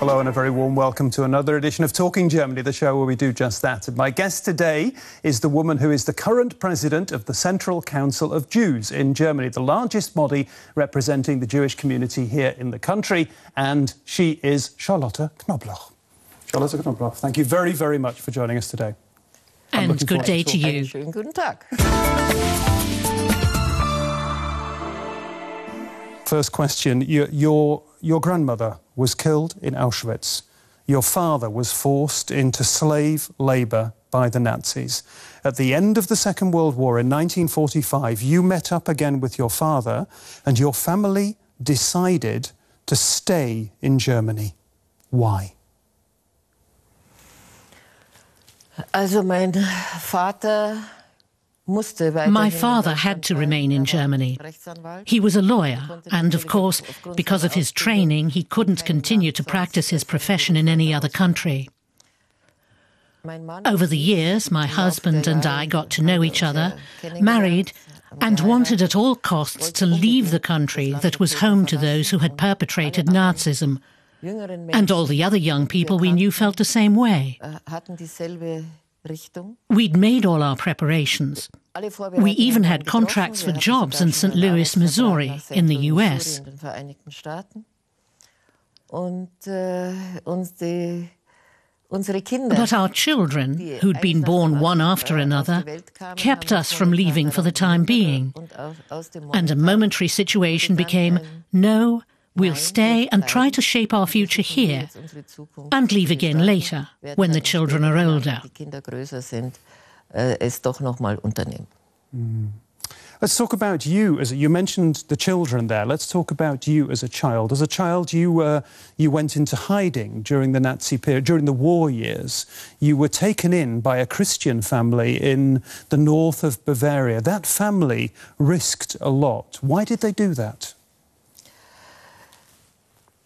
Hello and a very warm welcome to another edition of Talking Germany, the show where we do just that. And my guest today is the woman who is the current president of the Central Council of Jews in Germany, the largest body representing the Jewish community here in the country. And she is Charlotte Knobloch. Charlotte Knobloch, thank you very, very much for joining us today. And good day to you. Schönen guten Tag. First question, your grandmother was killed in Auschwitz. Your father was forced into slave labour by the Nazis. At the end of the Second World War in 1945, you met up again with your father and your family decided to stay in Germany. Why? Also mein My father had to remain in Germany. He was a lawyer, and of course, because of his training, he couldn't continue to practice his profession in any other country. Over the years, my husband and I got to know each other, married, and wanted at all costs to leave the country that was home to those who had perpetrated Nazism. And all the other young people we knew felt the same way. We'd made all our preparations. We even had contracts for jobs in St. Louis, Missouri, in the US. But our children, who'd been born one after another, kept us from leaving for the time being. And a momentary situation became, no, we'll stay and try to shape our future here and leave again later, when the children are older. Let's talk about you. You mentioned the children there. Let's talk about you as a child. As a child, you went into hiding during the Nazi period, during the war years. You were taken in by a Christian family in the north of Bavaria. That family risked a lot. Why did they do that?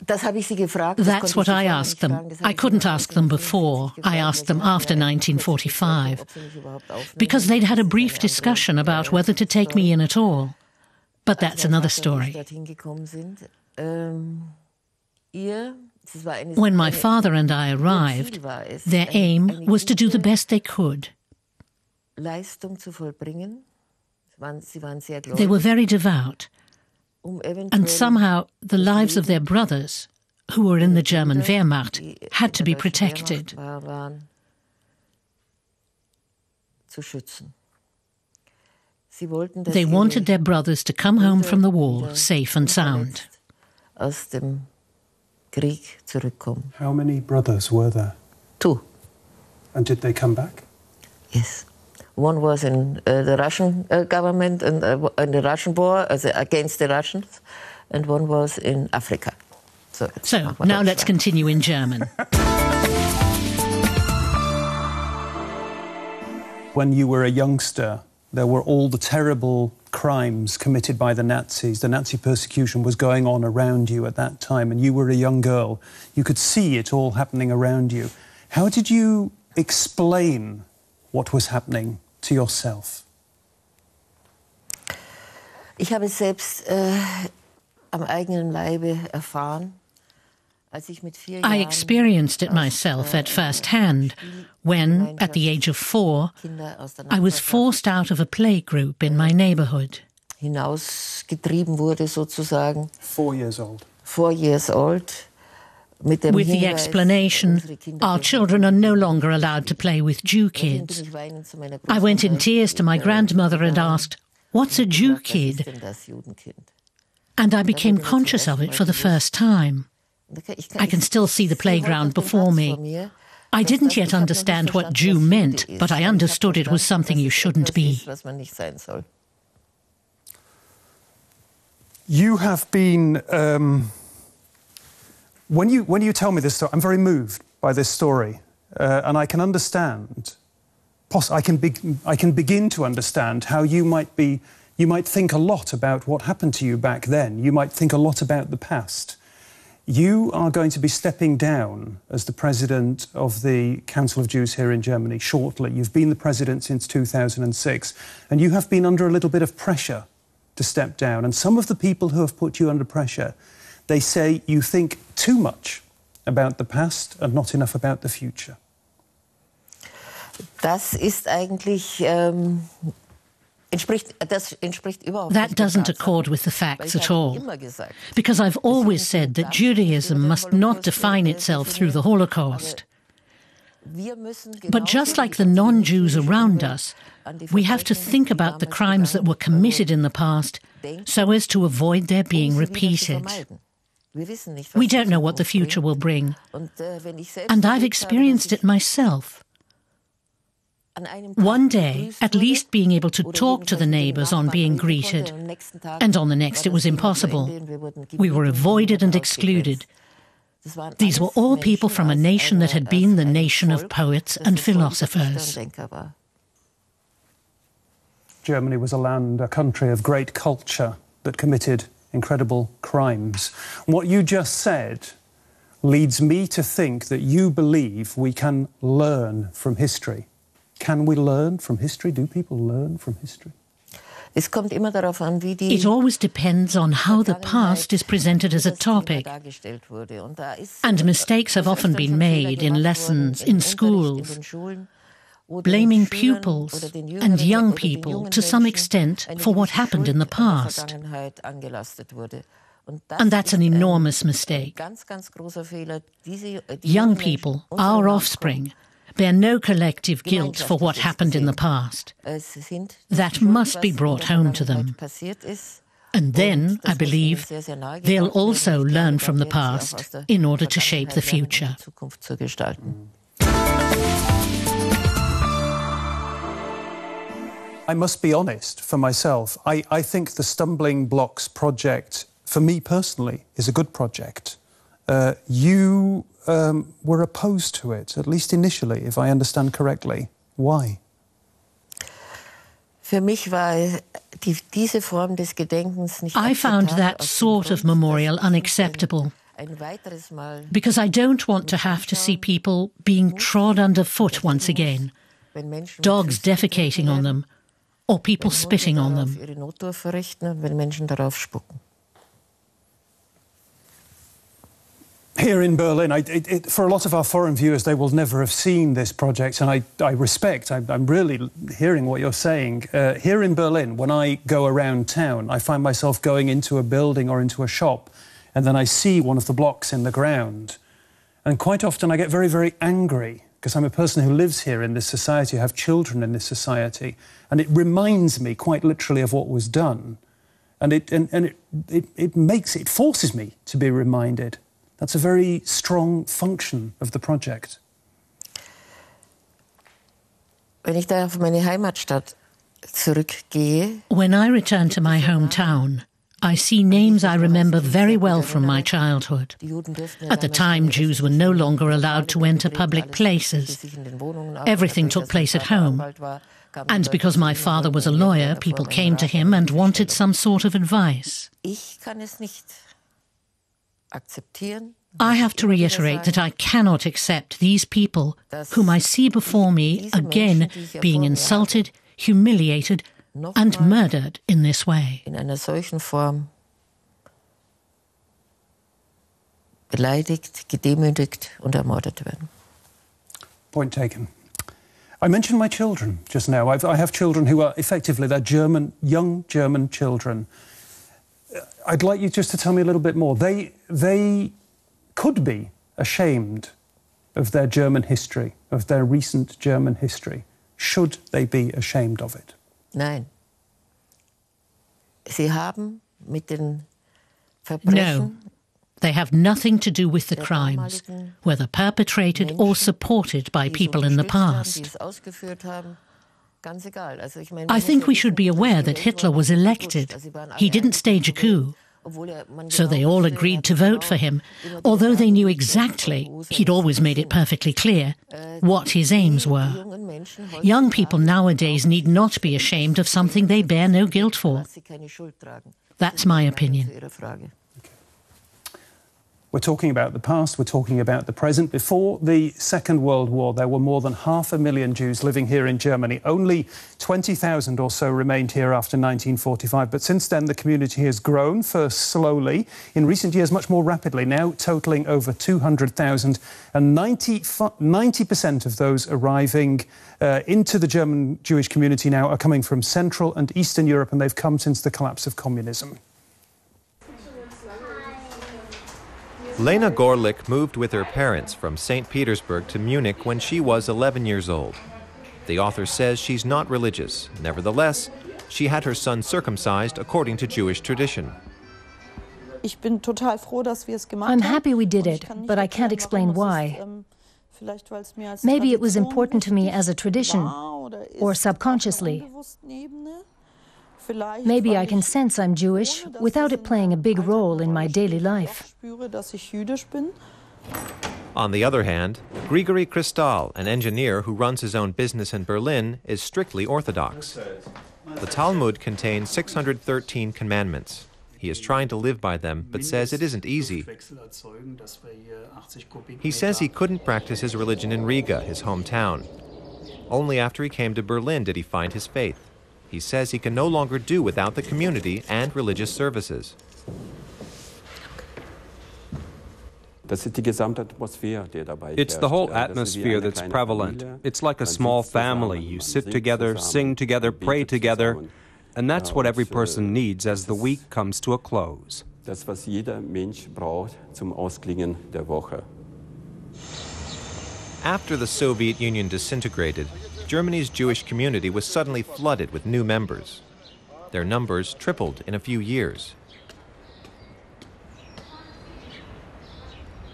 That's what I asked them. I couldn't ask them before. I asked them after 1945. Because they'd had a brief discussion about whether to take me in at all. But that's another story. When my father and I arrived, their aim was to do the best they could. They were very devout. And somehow the lives of their brothers, who were in the German Wehrmacht, had to be protected. They wanted their brothers to come home from the war safe and sound. How many brothers were there? 2. And did they come back? Yes. One was in the Russian government and in the Russian war, against the Russians, and one was in Africa. So now let's continue in German. When you were a youngster, there were all the terrible crimes committed by the Nazis. The Nazi persecution was going on around you at that time, and you were a young girl. You could see it all happening around you. How did you explain what was happening to yourself? Ich habe es selbst am eigenen Leibe erfahren. I experienced it myself at first hand when, at the age of 4, I was forced out of a play group in my neighborhood. Hinausgetrieben wurde sozusagen. 4 years old. 4 years old. With the explanation, our children are no longer allowed to play with Jew kids. I went in tears to my grandmother and asked, "What's a Jew kid?" And I became conscious of it for the first time. I can still see the playground before me. I didn't yet understand what Jew meant, but I understood it was something you shouldn't be. You have been... When you tell me this story, I'm very moved by this story, and I can understand. I can begin to understand how you might think a lot about what happened to you back then. You might think a lot about the past. You are going to be stepping down as the president of the Council of Jews here in Germany shortly. You've been the president since 2006, and you have been under a little bit of pressure to step down. And some of the people who have put you under pressure, they say you think too much about the past and not enough about the future? Das ist eigentlich, that doesn't accord with the facts at all, because I've always said that Judaism must not define itself through the Holocaust. But just like the non-Jews around us, we have to think about the crimes that were committed in the past so as to avoid their being repeated. We don't know what the future will bring, and I've experienced it myself. One day, at least being able to talk to the neighbours on being greeted, and on the next it was impossible. We were avoided and excluded. These were all people from a nation that had been the nation of poets and philosophers. Germany was a country of great culture that committed incredible crimes. What you just said leads me to think that you believe we can learn from history. Can we learn from history? Do people learn from history? It always depends on how the past is presented as a topic. And mistakes have often been made in lessons, in schools, blaming pupils and young people to some extent for what happened in the past. And that's an enormous mistake. Young people, our offspring, bear no collective guilt for what happened in the past. That must be brought home to them. And then, I believe, they'll also learn from the past in order to shape the future. I must be honest for myself. I think the Stumbling Blocks project, for me personally, is a good project. You were opposed to it, at least initially, if I understand correctly. Why? I found that sort of memorial unacceptable, because I don't want to have to see people being trod underfoot once again, dogs defecating on them, or people spitting on them. Here in Berlin, for a lot of our foreign viewers, they will never have seen this project, and I respect, I'm really hearing what you're saying. Here in Berlin, when I go around town, I find myself going into a building or into a shop, and then I see one of the blocks in the ground. And quite often I get very, very angry, because I'm a person who lives here in this society, I have children in this society, and it reminds me quite literally of what was done. And it forces me to be reminded. That's a very strong function of the project. When I return to my hometown, I see names I remember very well from my childhood. At the time, Jews were no longer allowed to enter public places. Everything took place at home. And because my father was a lawyer, people came to him and wanted some sort of advice. I have to reiterate that I cannot accept these people, whom I see before me, again being insulted, humiliated, and murdered in this way. Point taken. I mentioned my children just now. I have children who are effectively, they're young German children. I'd like you just to tell me a little bit more. They could be ashamed of their German history, of their recent German history. Should they be ashamed of it? Nein. No, they have nothing to do with the crimes, whether perpetrated or supported by people in the past. I think we should be aware that Hitler was elected. He didn't stage a coup. So they all agreed to vote for him, although they knew exactly, he'd always made it perfectly clear, what his aims were. Young people nowadays need not be ashamed of something they bear no guilt for. That's my opinion. We're talking about the past, we're talking about the present. Before the Second World War, there were more than 500,000 Jews living here in Germany. Only 20,000 or so remained here after 1945. But since then, the community has grown, first slowly, in recent years much more rapidly, now totalling over 200,000. And 90% of those arriving into the German Jewish community now are coming from Central and Eastern Europe, and they've come since the collapse of communism. Lena Gorlick moved with her parents from St. Petersburg to Munich when she was 11 years old. The author says she's not religious. Nevertheless, she had her son circumcised according to Jewish tradition. I'm happy we did it, but I can't explain why. Maybe it was important to me as a tradition, or subconsciously. Maybe I can sense I'm Jewish without it playing a big role in my daily life. On the other hand, Grigory Kristal, an engineer who runs his own business in Berlin, is strictly Orthodox. The Talmud contains 613 commandments. He is trying to live by them, but says it isn't easy. He says he couldn't practice his religion in Riga, his hometown. Only after he came to Berlin did he find his faith. He says he can no longer do without the community and religious services. It's the whole atmosphere that's prevalent. It's like a small family. You sit together, sing together, pray together, and that's what every person needs as the week comes to a close. After the Soviet Union disintegrated, Germany's Jewish community was suddenly flooded with new members. Their numbers tripled in a few years.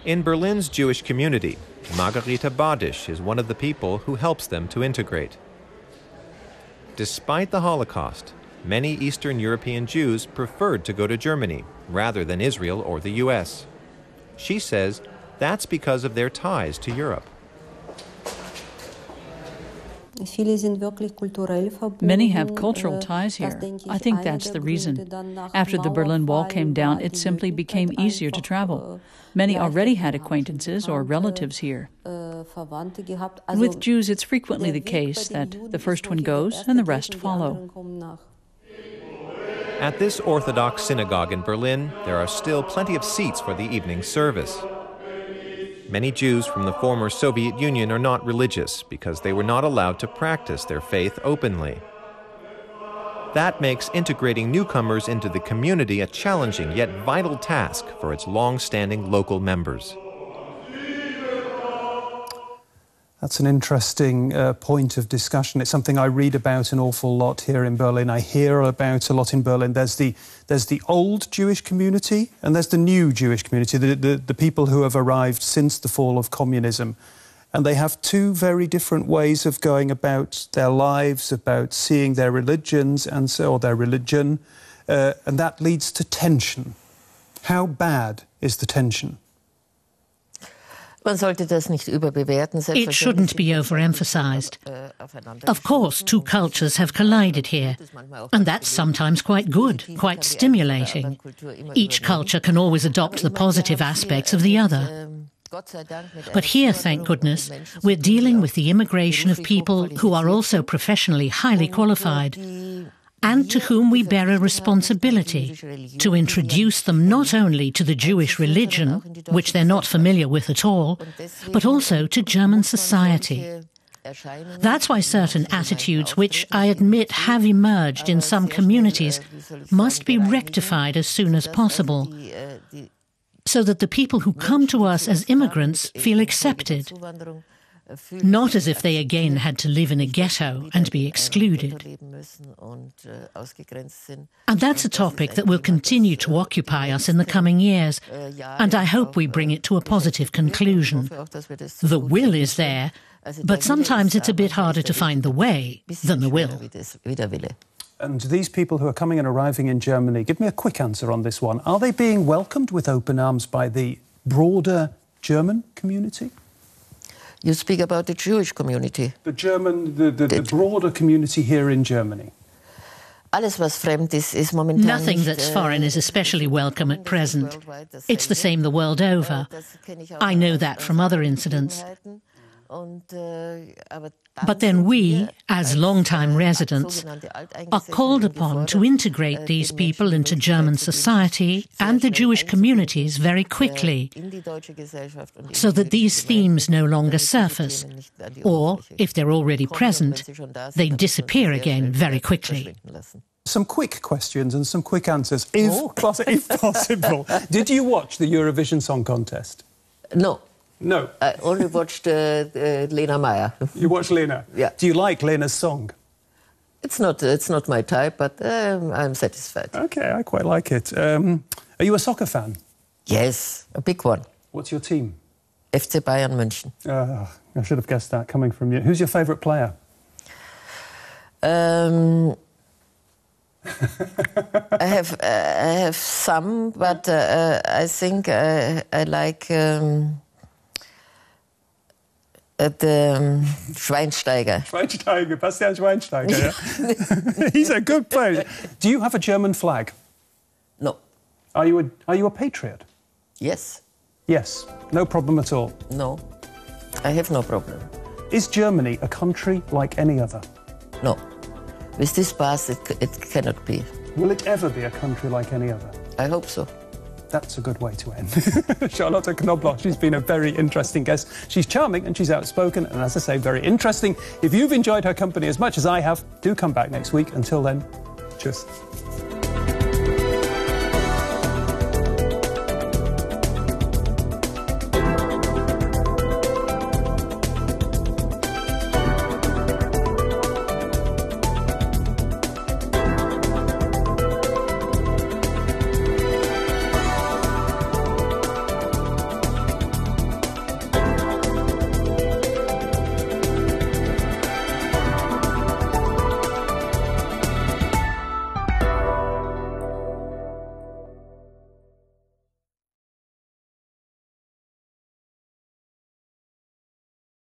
In Berlin's Jewish community, Margarita Badisch is one of the people who helps them to integrate. Despite the Holocaust, many Eastern European Jews preferred to go to Germany rather than Israel or the US. She says that's because of their ties to Europe. Many have cultural ties here. I think that's the reason. After the Berlin Wall came down, it simply became easier to travel. Many already had acquaintances or relatives here. With Jews, it's frequently the case that the first one goes and the rest follow. At this Orthodox synagogue in Berlin, there are still plenty of seats for the evening service. Many Jews from the former Soviet Union are not religious because they were not allowed to practice their faith openly. That makes integrating newcomers into the community a challenging yet vital task for its long-standing local members. That's an interesting point of discussion. It's something I read about an awful lot here in Berlin. I hear about a lot in Berlin. There's the old Jewish community and there's the new Jewish community, the people who have arrived since the fall of communism. And they have two very different ways of going about their lives, about seeing their religions or their religion, and that leads to tension. How bad is the tension? It shouldn't be overemphasized. Of course, two cultures have collided here, and that's sometimes quite good, quite stimulating. Each culture can always adopt the positive aspects of the other. But here, thank goodness, we're dealing with the immigration of people who are also professionally highly qualified, and to whom we bear a responsibility to introduce them not only to the Jewish religion, which they're not familiar with at all, but also to German society. That's why certain attitudes, which I admit have emerged in some communities, must be rectified as soon as possible, so that the people who come to us as immigrants feel accepted, not as if they again had to live in a ghetto and be excluded. And that's a topic that will continue to occupy us in the coming years, and I hope we bring it to a positive conclusion. The will is there, but sometimes it's a bit harder to find the way than the will. And these people who are coming and arriving in Germany, give me a quick answer on this one. Are they being welcomed with open arms by the broader German community? You speak about the Jewish community. The broader community here in Germany. Nothing that's foreign is especially welcome at present. It's the same the world over. I know that from other incidents. But then we, as long-time residents, are called upon to integrate these people into German society and the Jewish communities very quickly, so that these themes no longer surface, or, if they're already present, they disappear again very quickly. Some quick questions and some quick answers, if possible. Did you watch the Eurovision Song Contest? No. No. I only watched Lena Meyer. You watched Lena? Yeah. Do you like Lena's song? It's not my type, but I'm satisfied. OK, I quite like it. Are you a soccer fan? Yes, a big one. What's your team? FC Bayern München. I should have guessed that coming from you. Who's your favourite player? I have some, but I think I like Schweinsteiger. Schweinsteiger, Bastian Schweinsteiger, yeah. He's a good player. Do you have a German flag? No. Are you a patriot? Yes. Yes. No problem at all? No. I have no problem. Is Germany a country like any other? No. With this pass, it cannot be. Will it ever be a country like any other? I hope so. That's a good way to end. Charlotte Knobloch, she's been a very interesting guest. She's charming and she's outspoken and, as I say, very interesting. If you've enjoyed her company as much as I have, do come back next week. Until then, cheers.